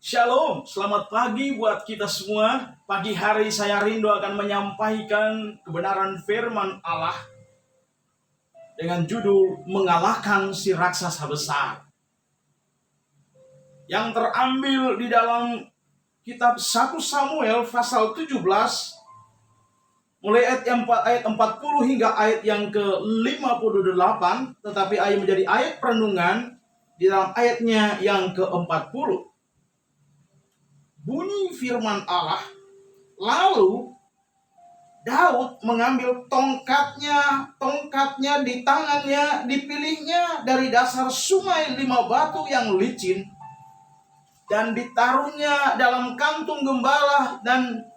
Shalom, selamat pagi buat kita semua. Pagi hari saya rindu akan menyampaikan kebenaran firman Allah dengan judul mengalahkan si raksasa besar. Yang terambil di dalam kitab 1 Samuel pasal 17 mulai ayat 40 hingga ayat yang ke-58, tetapi ayat menjadi ayat perenungan di dalam ayatnya yang ke-40. Bunyi firman Allah, lalu Daud mengambil tongkatnya di tangannya, dipilihnya dari dasar sungai 5 batu yang licin, dan ditaruhnya dalam kantung gembala dan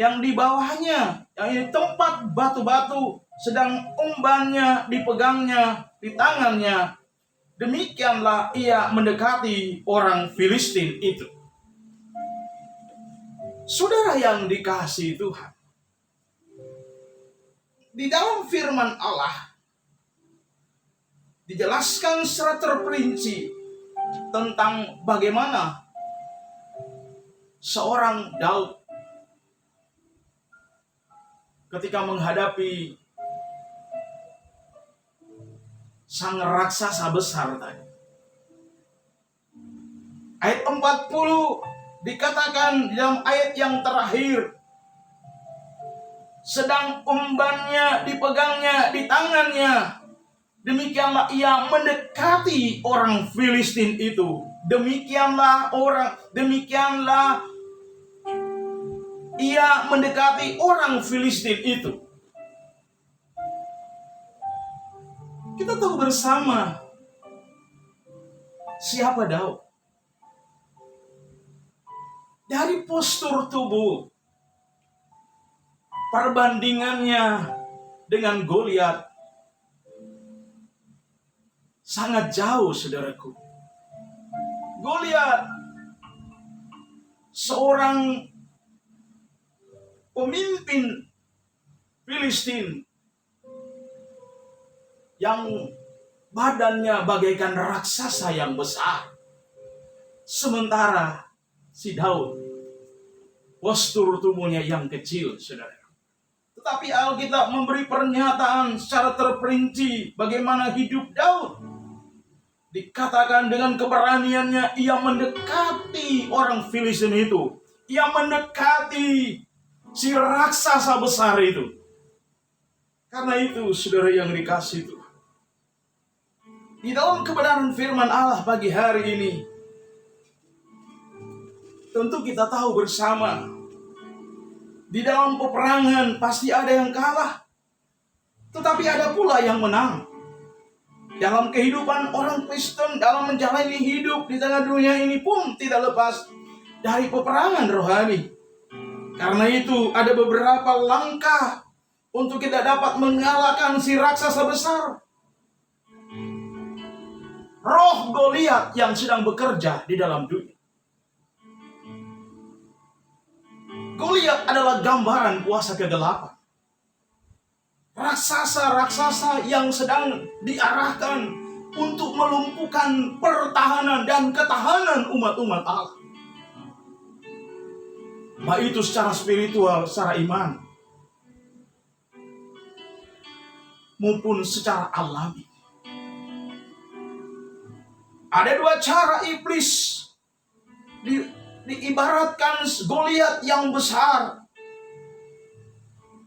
yang di bawahnya, yang ini tempat batu-batu, sedang umbannya dipegangnya di tangannya. Demikianlah ia mendekati orang Filistin itu. Saudara yang dikasihi Tuhan, di dalam firman Allah dijelaskan secara terperinci tentang bagaimana seorang Daud ketika menghadapi sang raksasa besar tadi. Ayat 40 dikatakan dalam ayat yang terakhir, sedang umbannya dipegangnya di tangannya, demikianlah ia mendekati orang Filistin itu. Demikianlah ia mendekati orang Filistin itu. Kita tahu bersama siapa Daud. Dari postur tubuh, perbandingannya dengan Goliat sangat jauh, saudaraku. Goliat seorang pemimpin Filistin yang badannya bagaikan raksasa yang besar. Sementara si Daud postur tubuhnya yang kecil, saudara. Tetapi Alkitab memberi pernyataan secara terperinci bagaimana hidup Daud. Dikatakan dengan keberaniannya ia mendekati orang Filistin itu. Ia mendekati si raksasa besar itu. Karena itu, saudara yang dikasihi Tuhan, di dalam kebenaran firman Allah pagi hari ini, tentu kita tahu bersama, di dalam peperangan pasti ada yang kalah, tetapi ada pula yang menang. Dalam kehidupan orang Kristen, dalam menjalani hidup di tengah dunia ini pun tidak lepas dari peperangan rohani. Karena itu ada beberapa langkah untuk kita dapat mengalahkan si raksasa besar, roh Goliat yang sedang bekerja di dalam dunia. Goliat adalah gambaran kuasa kegelapan. Raksasa-raksasa yang sedang diarahkan untuk melumpuhkan pertahanan dan ketahanan umat-umat Allah. Baik itu secara spiritual, secara iman, maupun secara alami. Ada dua cara iblis diibaratkan Goliat yang besar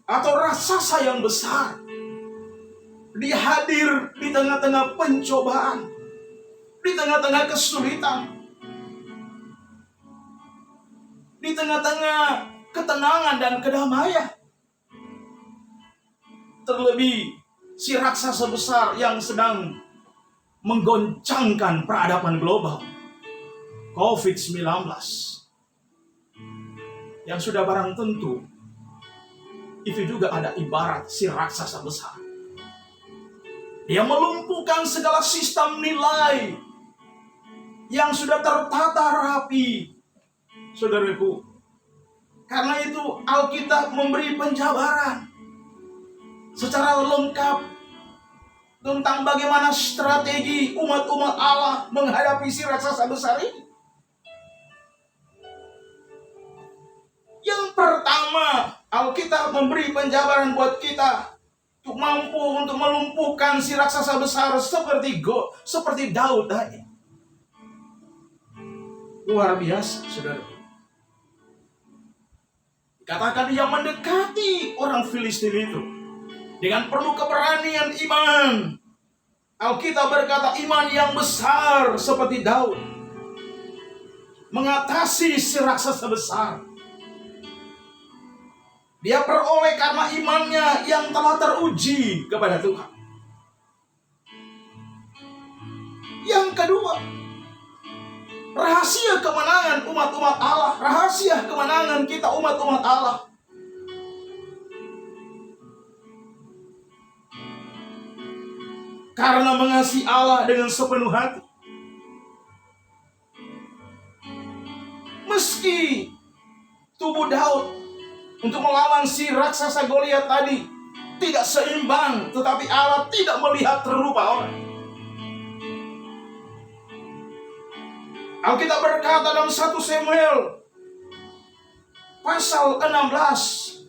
atau raksasa yang besar. Dia hadir di tengah-tengah pencobaan, di tengah-tengah kesulitan, di tengah-tengah ketenangan dan kedamaian. Terlebih si raksasa besar yang sedang menggoncangkan peradaban global, COVID-19, yang sudah barang tentu itu juga ada ibarat si raksasa besar. Dia melumpuhkan segala sistem nilai yang sudah tertata rapi, saudaraku. Karena itu Alkitab memberi penjabaran secara lengkap tentang bagaimana strategi umat-umat Allah menghadapi si raksasa besar ini. pertama, Alkitab memberi penjabaran buat kita untuk mampu untuk melumpuhkan si raksasa besar seperti Daud tadi. Luar biasa, saudara. Katakan dia mendekati orang Filistin itu dengan penuh keberanian iman. Alkitab berkata iman yang besar seperti Daud mengatasi si raksasa besar. Dia peroleh karena imannya yang telah teruji kepada Tuhan. Yang kedua, rahasia kemenangan umat-umat Allah, rahasia kemenangan kita umat-umat Allah. Karena mengasihi Allah dengan sepenuh hati. Meski tubuh Daud untuk melawan si raksasa Goliat tadi tidak seimbang, tetapi Allah tidak melihat rupa orang. Alkitab berkata dalam 1 Samuel pasal 16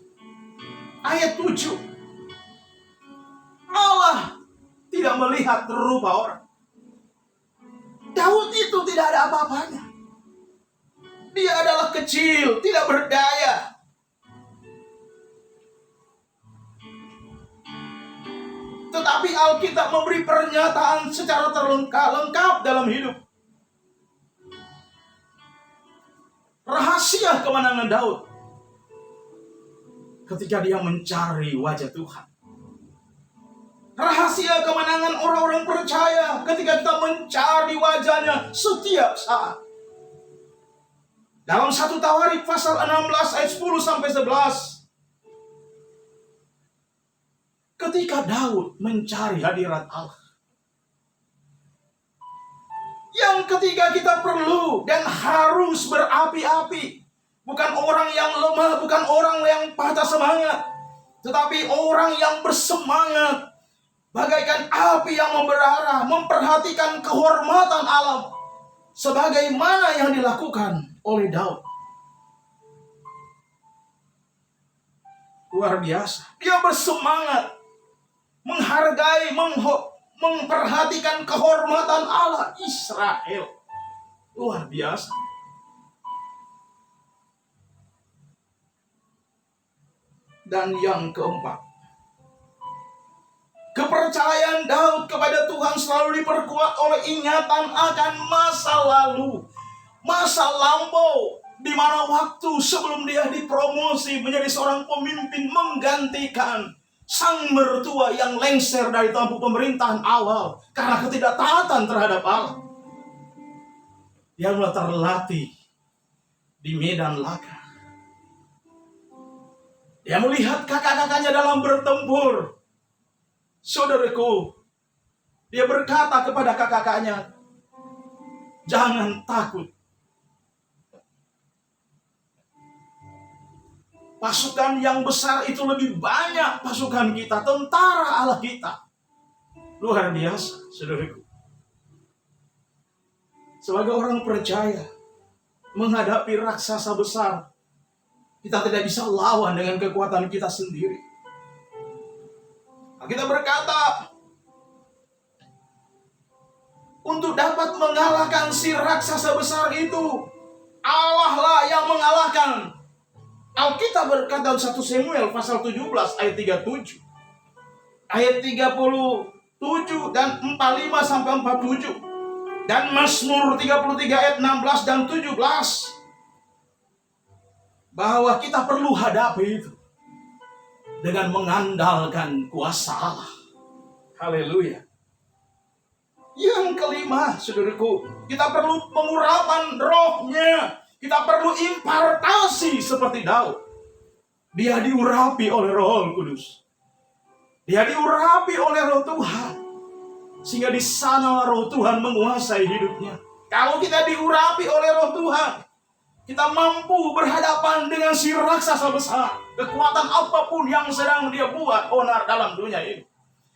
ayat 7, Allah tidak melihat rupa orang. Daud itu tidak ada apa-apanya. Dia adalah kecil, tidak berdaya. Tetapi Alkitab memberi pernyataan secara lengkap dalam hidup. Rahasia kemenangan Daud ketika dia mencari wajah Tuhan. Rahasia kemenangan orang-orang percaya ketika kita mencari wajahnya setiap saat. Dalam 1 Tawarik pasal 16 ayat 10 sampai 11. Ketika Daud mencari hadirat Allah. Yang ketiga kita perlu dan harus berapi-api. Bukan orang yang lemah, bukan orang yang patah semangat. Tetapi orang yang bersemangat. Bagaikan api yang membara, memperhatikan kehormatan alam. Sebagaimana yang dilakukan oleh Daud. Luar biasa. Dia bersemangat. Menghargai, memperhatikan kehormatan Allah Israel. Luar biasa. Dan yang keempat, kepercayaan Daud kepada Tuhan selalu diperkuat oleh ingatan akan masa lalu, masa lampau, di mana waktu sebelum dia dipromosi menjadi seorang pemimpin menggantikan sang mertua yang lengser dari tampuk pemerintahan awal karena ketidaktaatan terhadap Allah. Dia mulai terlatih di medan laga. Dia melihat kakak-kakaknya dalam bertempur. Saudaraku, dia berkata kepada kakak-kakaknya, jangan takut. Pasukan yang besar itu lebih banyak pasukan kita, tentara Allah kita. Luar biasa, saudaraku. Sebagai orang percaya, menghadapi raksasa besar, kita tidak bisa lawan dengan kekuatan kita sendiri. Kita berkata, untuk dapat mengalahkan si raksasa besar itu, Allah lah yang mengalahkan. Alkitab berkata dalam 1 Samuel pasal 17 ayat 37. Ayat 37 dan 45 sampai 47. Dan Mazmur 33 ayat 16 dan 17. Bahwa kita perlu hadapi itu dengan mengandalkan kuasa Allah. Haleluya. Yang kelima, saudaraku, kita perlu pengurapan rohnya. Kita perlu impartasi seperti Daud. Dia diurapi oleh Roh Kudus. Dia diurapi oleh Roh Tuhan. Sehingga di sana Roh Tuhan menguasai hidupnya. Kalau kita diurapi oleh Roh Tuhan, kita mampu berhadapan dengan si raksasa besar. Kekuatan apapun yang sedang dia buat onar dalam dunia ini.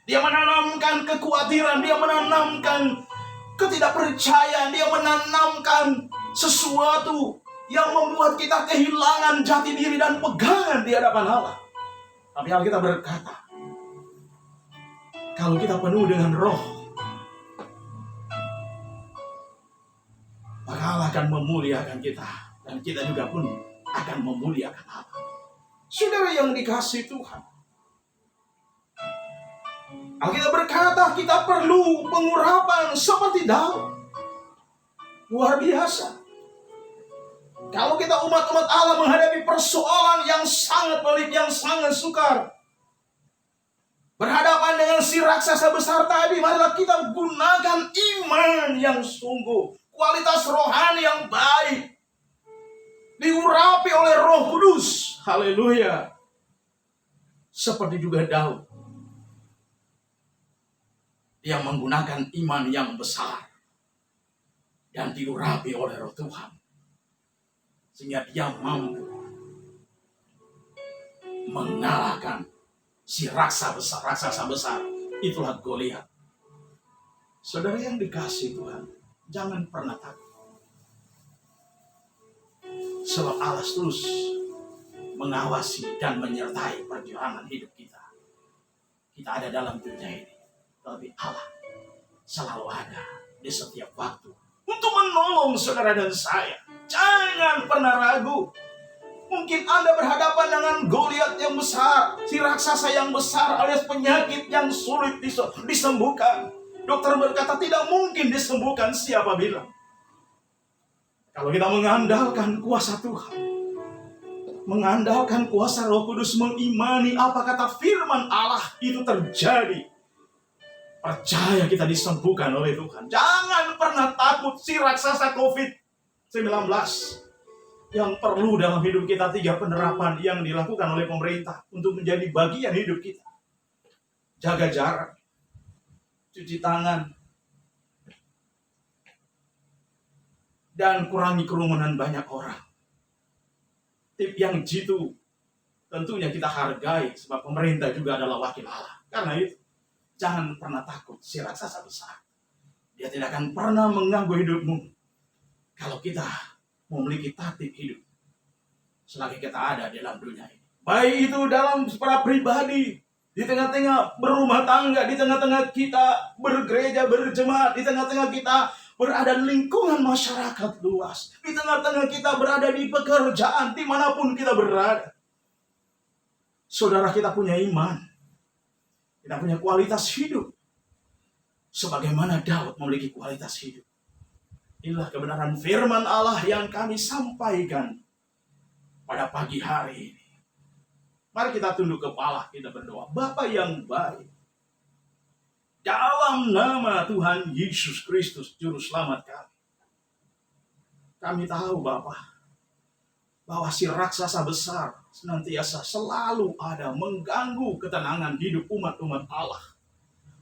Dia menanamkan kekhawatiran, dia menanamkan ketidakpercayaan, dia menanamkan sesuatu yang membuat kita kehilangan jati diri dan pegangan di hadapan Allah. Tapi Alkitab berkata, kalau kita penuh dengan Roh, maka Allah akan memuliakan kita, dan kita juga pun akan memuliakan Allah. Saudara yang dikasihi Tuhan, Alkitab berkata kita perlu pengurapan seperti Daud. Luar biasa. Kalau kita umat-umat Allah menghadapi persoalan yang sangat pelik, yang sangat sukar, berhadapan dengan si raksasa besar tadi, marilah kita gunakan iman yang sungguh, kualitas rohani yang baik, diurapi oleh Roh Kudus. Haleluya. Seperti juga Daud yang menggunakan iman yang besar dan diurapi oleh Roh Tuhan, sehingga dia mampu mengalahkan si raksasa besar. Itulah Goliat. Saudara yang dikasihi Tuhan, jangan pernah takut. Sebab Allah terus mengawasi dan menyertai perjuangan hidup kita. Kita ada dalam dunia ini, tapi Allah selalu ada di setiap waktu untuk menolong saudara dan saya. Jangan pernah ragu. Mungkin Anda berhadapan dengan Goliat yang besar, si raksasa yang besar alias penyakit yang sulit disembuhkan. Dokter berkata tidak mungkin disembuhkan, siapa bilang? Kalau kita mengandalkan kuasa Tuhan, mengandalkan kuasa Roh Kudus, mengimani apa kata firman Allah itu terjadi, percaya kita disembuhkan oleh Tuhan. Jangan pernah takut si raksasa COVID-19. Yang perlu dalam hidup kita 3 penerapan yang dilakukan oleh pemerintah untuk menjadi bagian hidup kita. Jaga jarak, cuci tangan, dan kurangi kerumunan banyak orang. Tip yang jitu tentunya kita hargai, sebab pemerintah juga adalah wakil Allah. Karena itu, jangan pernah takut si raksasa besar. Dia tidak akan pernah mengganggu hidupmu kalau kita memiliki tatib hidup selagi kita ada dalam dunia ini. Baik itu dalam para pribadi, di tengah-tengah berumah tangga, di tengah-tengah kita bergereja, berjemaat, di tengah-tengah kita berada di lingkungan masyarakat luas, di tengah-tengah kita berada di pekerjaan, dimanapun kita berada. Saudara, kita punya iman, kita punya kualitas hidup sebagaimana Daud memiliki kualitas hidup. Inilah kebenaran firman Allah yang kami sampaikan pada pagi hari ini. Mari kita tunduk kepala, kita berdoa. Bapa yang baik, dalam nama Tuhan Yesus Kristus, Juru Selamat kami tahu Bapa, bahwa si raksasa besar senantiasa selalu ada mengganggu ketenangan hidup umat-umat Allah.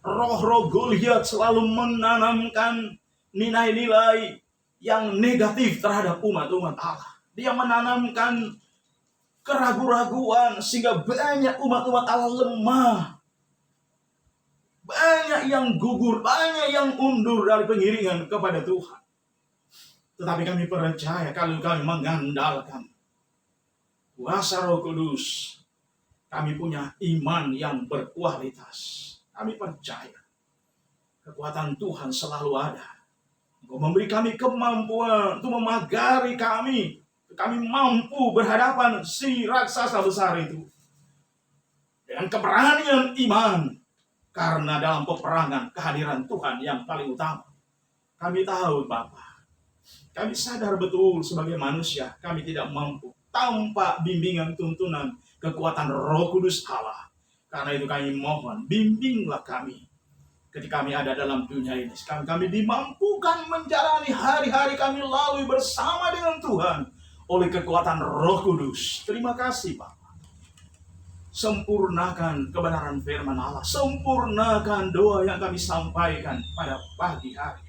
Roh-roh Goliat selalu menanamkan nilai-nilai yang negatif terhadap umat-umat Allah. Dia menanamkan keraguan-raguan sehingga banyak umat-umat Allah lemah. Banyak yang gugur, banyak yang undur dari pengiringan kepada Tuhan. Tetapi kami percaya kalau kami mengandalkan kuasa Roh Kudus, kami punya iman yang berkualitas. Kami percaya kekuatan Tuhan selalu ada untuk memberi kami kemampuan untuk memagari kami. Kami mampu berhadapan si raksasa besar itu dengan keberanian iman, karena dalam peperangan kehadiran Tuhan yang paling utama. Kami tahu Bapa, kami sadar betul sebagai manusia kami tidak mampu tanpa bimbingan tuntunan kekuatan Roh Kudus Allah. Karena itu kami mohon, bimbinglah kami ketika kami ada dalam dunia ini. Sekarang kami dimampukan menjalani hari-hari kami lalui bersama dengan Tuhan oleh kekuatan Roh Kudus. Terima kasih Bapak. Sempurnakan kebenaran firman Allah. Sempurnakan doa yang kami sampaikan pada pagi hari.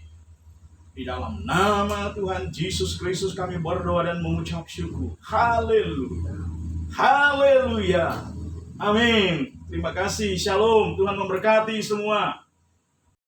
Di dalam nama Tuhan Yesus Kristus kami berdoa dan mengucap syukur. Haleluya. Haleluya. Amin. Terima kasih. Shalom. Tuhan memberkati semua.